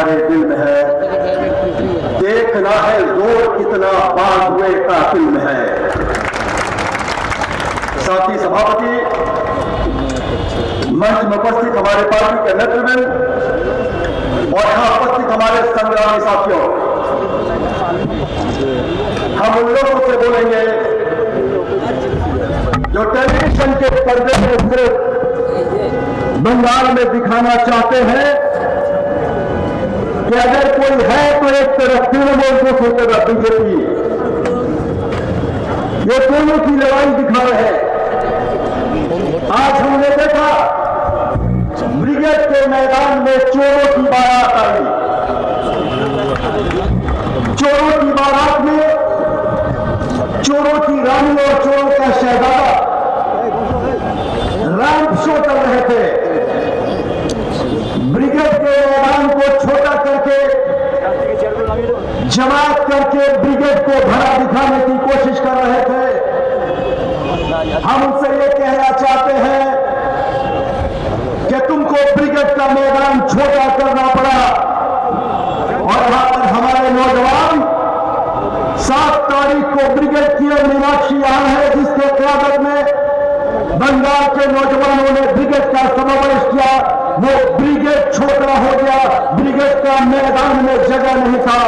हमारे दिल में है, देखना है जोर कितना बाजुए कातिल में है। साथी सभापति, मंच में उपस्थित हमारे पार्टी के नेतृवृंद और यहां उपस्थित हमारे संग्रामी साथियों, हम उन लोगों से बोलेंगे जो टेलीविजन के पर्दे में सिर्फ बंगाल में दिखाना चाहते हैं कि अगर कोई है तो एक तरफ तृणमूल, दूसरी तरफ बीजेपी, ये दोनों की लड़ाई दिखा रहे हैं। आज हमने देखा ब्रिगेड के मैदान में चोरों की बारात आई। चोरों की बारात में चोरों की रानी और चोरों का शहजादा रैंप शो कर रहे थे। ब्रिगेड के मैदान को छोटा करके, जमात करके ब्रिगेड को भरा दिखाने की कोशिश कर रहे थे। हम उनसे ये कहना चाहते हैं कि तुमको ब्रिगेड का मैदान छोटा करना पड़ा और यहां पर हमारे नौजवान 7 तारीख को ब्रिगेड की मीनाक्षी यहां है, जिसके क़यादत में बंगाल के नौजवानों ने ब्रिगेड का समावेश किया। वो ब्रिगेड छोटा हो गया, ब्रिगेड का मैदान में जगह नहीं था।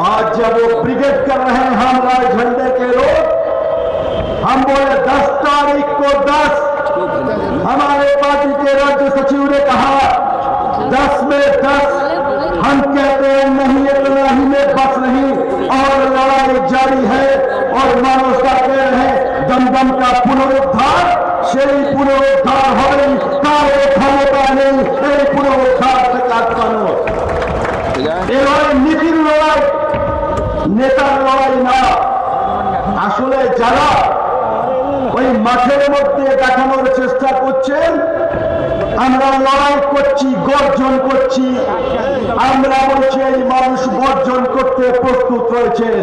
आज जब वो ब्रिगेड कर रहे हैं हम लाल झंडे के लोग, हम बोले 10 तारीख को 10, हमारे पार्टी के राज्य सचिव ने कहा 10 में 10, हम कहते हैं नहीं, इतना ही में बस नहीं और लड़ाई जारी है। और मानवता कह रहे हैं दमदम का पुनरुद्धार, शेरी पुनरुद्धार हो गई, काले क्षमता नहीं, शेरी पुनरुद्धार से काटकानो लड़ाई, নীতির লড়াই, নেতার লড়াই না। আসলে যারা ওই মাঠের মধ্যে দেখানোর চেষ্টা করছেন আমরা লড়াই করছি, গর্জন করছি, আমরা বলছি এই মানুষ বর্জন করতে প্রস্তুত রয়েছেন।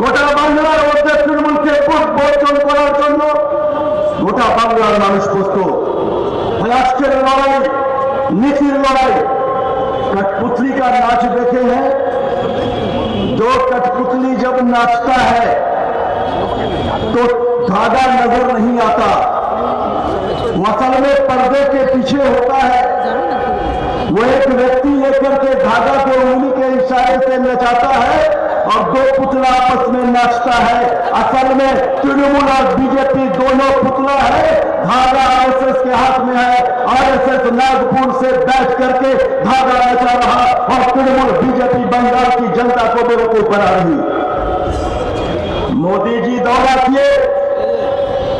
গোটা বাংলার মধ্যে তৃণমূলকে বর্জন করার জন্য গোটা বাংলার মানুষ প্রস্তুত। আজকের লড়াই নীতির লড়াই। कठपुतली का नाच देखे हैं, जो कठपुतली जब नाचता है तो धागा नजर नहीं आता, असल में पर्दे के पीछे होता है। वो एक व्यक्ति लेकर के धागा को उंगली के इशारे से नचाता है और 2 पुतला आपस में नाचता है। असल में तृणमूल और बीजेपी दोनों पुतला है। धागा आरएसएस के हाथ में है, आरएसएस नागपुर से बैठ करके धागा नचा रहा और तृणमूल बीजेपी बंगाल की जनता को बेवकूफ बना रही। मोदी जी दौरा किए,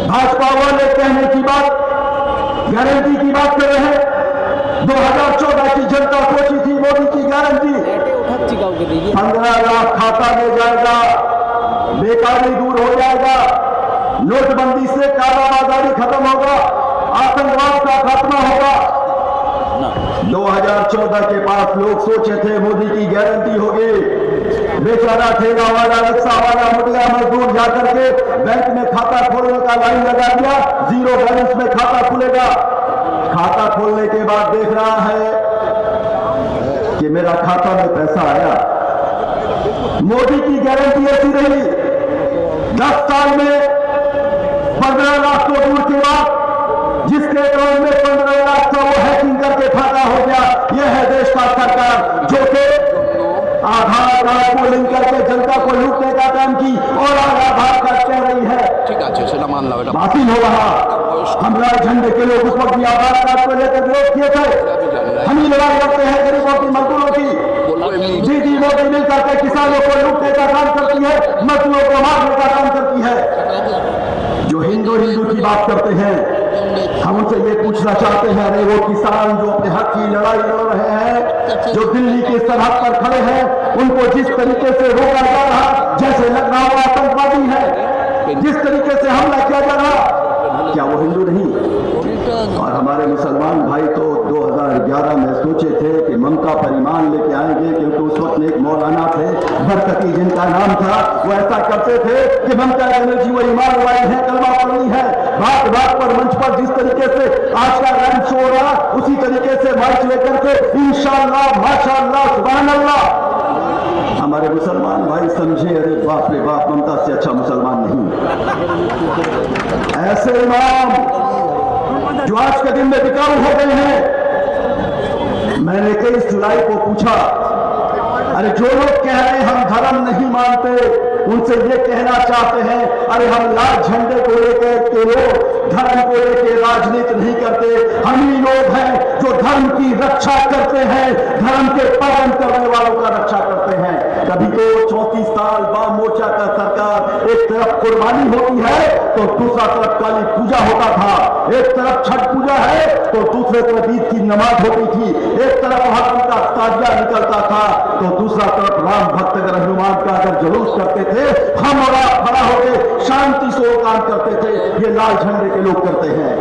भाजपा वाले कहने की बात, गारंटी की बात कर रहे हैं। 2014 की जनता सोची थी मोदी की गारंटी 15 लाख खाता में जाएगा, बेकारी दूर हो जाएगा, नोटबंदी से कालाबाजारी खत्म होगा, आतंकवाद का खात्मा होगा। 2014 के पास लोग सोचे थे मोदी की गारंटी होगी, बेचारा ठेला वाला, रिक्शा वाला, मुटिया मजदूर जाकर के बैंक में खाता खोलने का लाइन लगा दिया, 0 बैलेंस में खाता खुलेगा। खाता खोलने के बाद देख रहा है कि मेरा खाता में पैसा आया। मोदी की गारंटी ऐसी रही, 10 साल में 15 लाख तो दूर के बाद जिसके अकाउंट में 15 लाख था वो हैकिंग करके फायदा हो गया। यह है देश का सरकार जो कि आधार कार्ड को लिंक करके जनता को लूटने का काम की और आधार कार्ड कह रही है बातिल हो रहा। हम लाल झंडे के लोग उस वक्त भी आधार कार्ड को लेकर विरोध किए थे। हम ही लड़ाई करते हैं गरीबों की, मजदूरों की। जी मोदी मिल करके किसानों को लूटने का काम करती है, मजदूरों को मारने का काम करती है। जो हिंदू की बात करते हैं, हम उनसे ये पूछना चाहते हैं, अरे वो किसान जो अपने हक की लड़ाई लड़ रहे हैं, जो दिल्ली की सरहद पर खड़े हैं, उनको जिस तरीके से रोका जा रहा जैसे लखनऊ आतंकवादी है, जिस तरीके से हमला किया जा रहा, क्या वो हिंदू नहीं? और हमारे मुसलमान भाई तो 2011 में सोचे थे कि ममता पर ईमान लेके आएंगे, क्योंकि उस वक्त एक मौलाना थे बरकती जिनका नाम था, वो ऐसा करते थे कि ममता बनर्जी वो ईमान लाई है, कलमा पढ़ी है, बात बात पर मंच पर जिस तरीके से आज का रैंप शो हो रहा, उसी तरीके से माइक लेकर के इंशाअल्लाह, माशाअल्लाह, सुभान अल्लाह। हमारे मुसलमान भाई समझे, अरे बाप रे बाप, ममता से अच्छा मुसलमान नहीं। ऐसे इमाम जो आज के दिन में बिकाऊ हो गए हैं। मैंने 23 जुलाई को पूछा, अरे जो लोग कह रहे हैं हम धर्म नहीं मानते, उनसे ये कहना चाहते हैं, अरे हम लाल झंडे को लेकर के लोग धर्म को लेकर राजनीति नहीं करते। हम ही लोग हैं जो धर्म की रक्षा करते हैं, धर्म के पालन करने वालों का रक्षा करते हैं। कभी तो 34 साल वाम मोर्चा का सरकार, एक तरफ कुर्बानी होती है तो दूसरा तरफ काली पूजा होता था, एक तरफ छठ पूजा है तो दूसरे तरफ ईद की नमाज होती थी, एक तरफ वहां का ताजिया निकलता था तो दूसरा तरफ राम भक्त अगर हनुमान का अगर जुलूस करते थे, हम और आप खड़ा होकर शांति से वो काम करते थे। ये लाल झंडे के लोग करते हैं।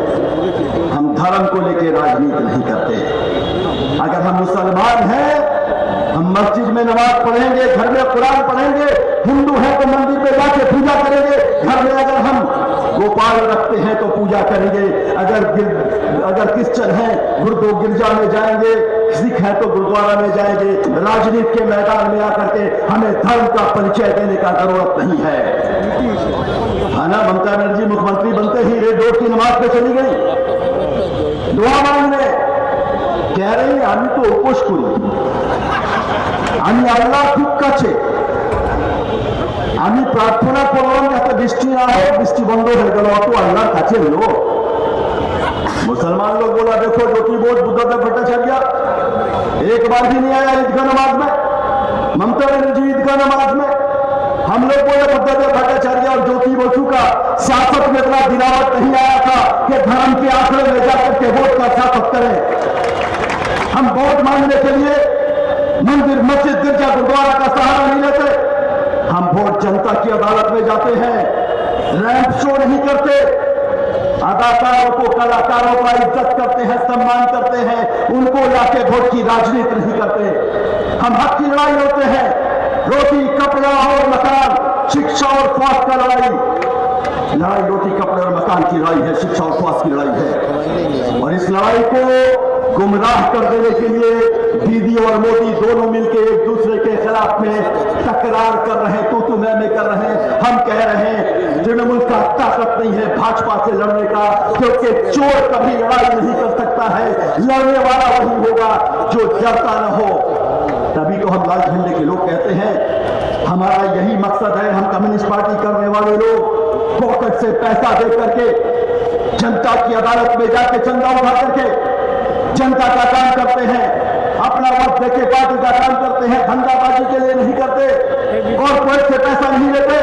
हम धर्म को लेकर राजनीति नहीं करते। अगर हम मुसलमान हैं, हम मस्जिद में नमाज पढ़ेंगे, घर में कुरान पढ़ेंगे, हिंदू हैं तो मंदिर पे जाके पूजा करेंगे, घर में अगर हम गोपाल रखते हैं तो पूजा करेंगे, अगर क्रिश्चियन हैं गिरजा में जाएंगे, सिख है तो गुरुद्वारा में जाएंगे। राजनीति के मैदान में आकर के हमें धर्म का परिचय देने का जरूरत नहीं है। ना ममता बनर्जी मुख्यमंत्री बनते ही रेड रोड की नमाज पे चली गई, दुआ मांगने, कह रही আমি তো উপোস করি, আমি আল্লাহ খুব কাছে, আমি প্রার্থনা করলাম যাতে বৃষ্টি না হয়, বৃষ্টি বন্ধ হয়ে গেল, অত আল্লাহর কাছে হলো। मुसलमान लोग बोला देखो ज्योति बोर्ड बुद्धदेव भट्टाचार्य एक बार भी नहीं आया ईद का नमाज में, ममता बनर्जी ईद का नमाज में। हम लोग बोले बुद्धदेव भट्टाचार्य और ज्योति बसु का सियासत में इतना गिरावट नहीं आया था कि धर्म के आंकड़े में जाकर के वोट का सियासत करें। हम वोट मांगने के लिए मंदिर, मस्जिद, गिरजा, गुरुद्वारा का सहारा नहीं लेते। हम वोट जनता की अदालत में जाते हैं, रैंप शो नहीं करते, अदाकारों को, कलाकारों का इज्जत करते हैं, सम्मान करते हैं, उनको लाके वोट की राजनीति नहीं करते। हम हक की लड़ाई लड़ते हैं, रोटी, कपड़ा और मकान, शिक्षा और स्वास्थ्य का लड़ाई रोटी, कपड़े और मकान की लड़ाई है, शिक्षा और स्वास्थ्य की लड़ाई है। और इस लड़ाई को गुमराह कर देने के लिए दीदी और मोदी दोनों मिलकर एक दूसरे के खिलाफ में तकरार कर रहे हैं, तू मैं कर रहे हैं। हम कह रहे हैं तृणमूल का ताकत नहीं है भाजपा से लड़ने का, क्योंकि चोर कभी लड़ाई नहीं कर सकता है, लड़ने वाला वही होगा जो डरता न हो। तभी तो हम लाल झंडे के लोग कहते हैं हमारा यही मकसद है। हम कम्युनिस्ट पार्टी करने वाले लोग पॉकेट से पैसा दे करके जनता की अदालत में जाके चंदा उठा करके जनता का काम करते हैं, अपना वोट देके पार्टी का काम करते हैं, धंधाबाजी के लिए नहीं करते, कॉर्पोरेट से पैसा नहीं लेते।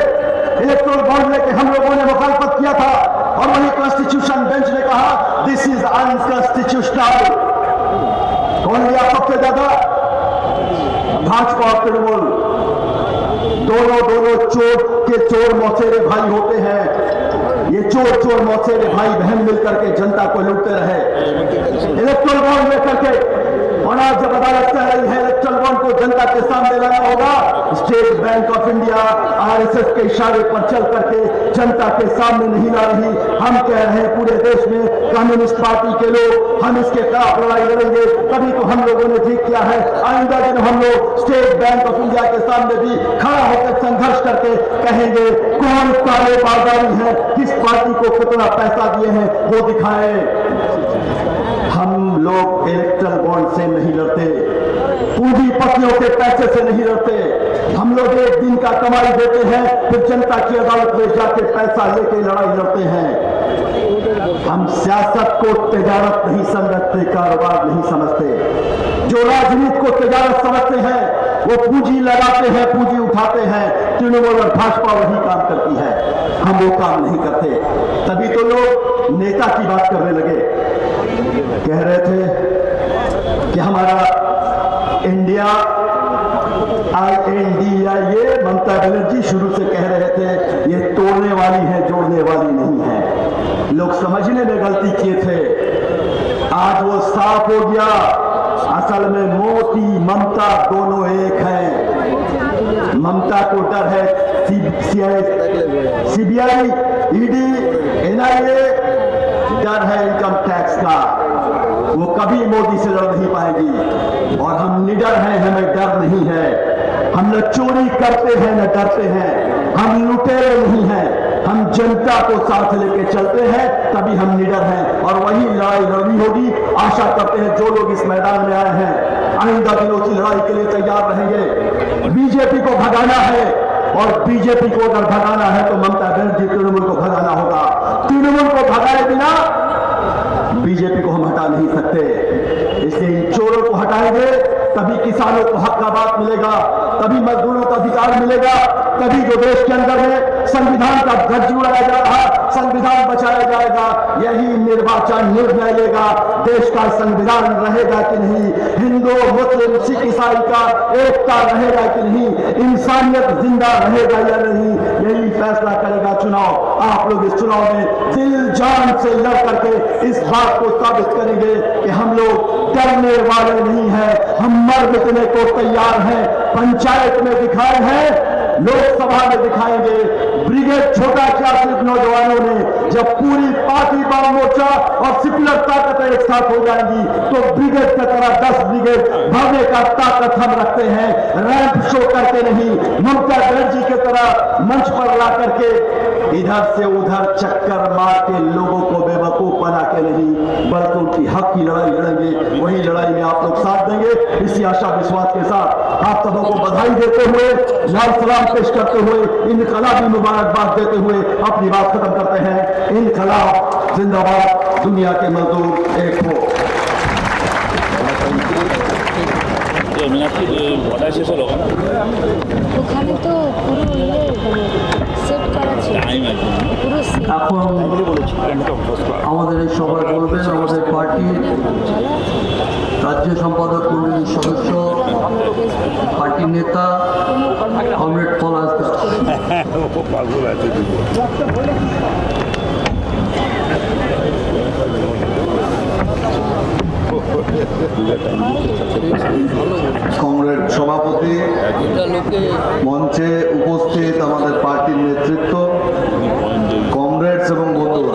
इलेक्ट्रोल बॉन्ड लेके हम लोगों ने मुखालफत किया था और वही कॉन्स्टिट्यूशन बेंच ने कहा दिस इज अनकॉन्स्टिट्यूशनल। कौन लिया सबसे ज्यादा? भाजपा और तृणमूल। दोनों चोर के चोर मौसेरे भाई होते हैं। ये चोर मौसेरे भाई बहन मिलकर के जनता को लूटते रहे इलेक्ट्रोल बॉन्ड लेकर के। और आज जब अदालत कह रही है इलेक्ट्रोल बॉन्ड को जनता के सामने लाना होगा, state bank of India RSS के इशारे पर चल करके जनता के सामने नहीं ला रही। हम कह रहे हैं पूरे देश में कम्युनिस्ट पार्टी के लोग हम इसके खिलाफ लड़ाई लड़ेंगे। तभी तो हम लोगों ने ठीक किया है, आइंदा दिन हम लोग स्टेट बैंक ऑफ इंडिया के सामने भी खड़ा होकर संघर्ष करके कहेंगे कौन काले बाजारी है, किस पार्टी को कितना पैसा दिए हैं वो दिखाएं। हम लोग इलेक्ट्रल बॉन्ड से नहीं लड़ते, पूंजीपतियों के पैसे से नहीं लड़ते। हम लोग एक दिन का कमाई देते हैं, फिर जनता की अदालत में जाके पैसा लेके लड़ाई लड़ते हैं। हम सियासत को तिजारत नहीं समझते, कारोबार नहीं समझते। जो राजनीति को तिजारत समझते हैं वो पूंजी लगाते हैं, पूंजी उठाते हैं। तृणमूल और भाजपा वही काम करती है, हम वो काम नहीं करते। तभी तो लोग नेता की बात करने लगे, कह रहे थे कि हमारा इंडिया INDIA, ये ममता बनर्जी शुरू से कह रहे थे ये तोड़ने वाली है, जोड़ने वाली नहीं है। लोग समझने में गलती किए थे, आज वो साफ हो गया। असल में मोदी ममता दोनों एक हैं। ममता को डर है सीबीआई, ईडी, एनआईए, डर है इनकम टैक्स का, वो कभी मोदी से लड़ नहीं पाएगी। और हम निडर हैं, हमें डर नहीं है। हम न चोरी करते हैं न डरते हैं, हम लुटेरे नहीं हैं, हम जनता को साथ लेके चलते हैं, तभी हम निडर हैं। और वही लड़ाई लड़नी होगी। आशा करते हैं जो लोग इस मैदान में आए हैं आइंदा दिनों की लड़ाई के लिए तैयार रहेंगे। बीजेपी को भगाना है, और बीजेपी को अगर भगाना है तो ममता बनर्जी तृणमूल को भगाना होगा। तृणमूल को भगाए बिना बीजेपी को हम हटा नहीं सकते। इसलिए इन चोरों को हटाएंगे, तभी किसानों को हक का बात मिलेगा, तभी मजदूरों का अधिकार मिलेगा, तभी जो देश के अंदर में संविधान का ध्वज उड़ाया जा रहा, संविधान बचाया जाएगा। यही निर्वाचन निर्णय लेगा देश का संविधान रहेगा कि नहीं, हिंदू मुस्लिम सिख ईसाई का एकता रहेगा कि नहीं, इंसानियत जिंदा रहेगा या नहीं, यही फैसला करेगा चुनाव। आप लोग इस चुनाव में दिल जान से लड़ करके इस बात को साबित करेंगे कि हम लोग डरने वाले नहीं हैं, हम मर मिटने को तैयार हैं। पंचायत में दिखाए हैं, लोकसभा में दिखाएंगे। ब्रिगेड छोटा क्या सिर्फ नौजवानों ने, जब पूरी पार्टी बाम मोर्चा और सेक्युलर ताकतें एक साथ हो जाएंगी तो ब्रिगेड की तरह 10 ब्रिगेड भरने का ताकत हम रखते हैं। रैंप शो करके नहीं, ममता बनर्जी की तरह मंच पर ला करके इधर से उधर चक्कर मार के लोगों को बेवकूफ बना के नहीं, बल्कि उनकी हक की लड़ाई लड़ेंगे। वही लड़ाई में आप लोग साथ देंगे। इसी आशा विश्वास के साथ आप सबों को बधाई देते हुए, लाल सलाम पेश करते हुए, इनकलाबी मुबारकबाद देते हुए अपनी बात खत्म करते हैं। इनकलाब जिंदाबाद, दुनिया के मजदूर एक हो। ওখানে তো পুরো সেট করা ছিল, পুরো এখন আমাদের এই সভায় বলবেন আমাদের পার্টির রাজ্য সম্পাদক মণ্ডলীর সদস্য, পার্টির নেতা কমরেড পলাশ দাস। কংগ্রেস সভাপতি, মঞ্চে উপস্থিত আমাদের